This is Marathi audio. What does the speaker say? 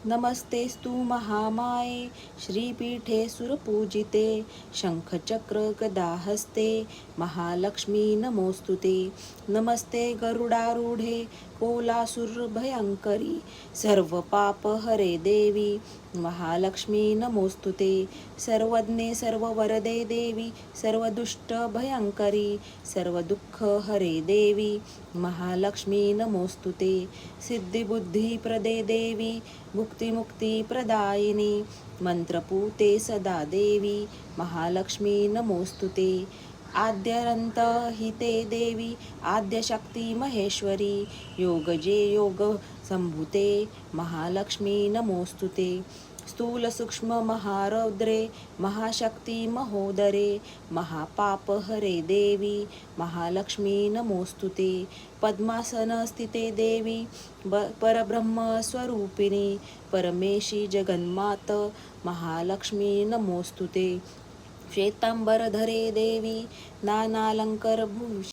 नमस्तेस्तु महामाये श्रीपीठे सुरपूजिते शङ्खचक्रगदाहस्ते महालक्ष्मी नमोस्तुते। नमस्ते गरुडारूढे कोलासुरभयङ्करी सर्वपापहरे देवी महालक्ष्मी नमोस्तुते। सर्वज्ञे सर्ववरदे देवी सर्वदुष्टभयङ्करी सर्वदुःखहरे देवी महालक्ष्मी नमोस्तुते। सिद्धिबुद्धिप्रदे देवी मुक्तिमुक्तिप्रदायिनी मंत्रपूते सदा देवी महालक्ष्मी नमोस्तुते। आद्यरन्तहिते देवी आद्यशक्ती महेश्वरी योगजे योग संभूते महालक्ष्मी नमोस्तुते। स्थूल सूक्ष्म महारौद्रे महाशक्ती महोदरे महापापहरे देवी महालक्ष्मी नमोस्तुते। पद्मासनस्थिते देवी परब्रह्मस्वरूपिणी परमेशी जगन्मात महालक्ष्मी नमोस्तुते। श्वेतांबरधरे देवी नानालंकारभूषिते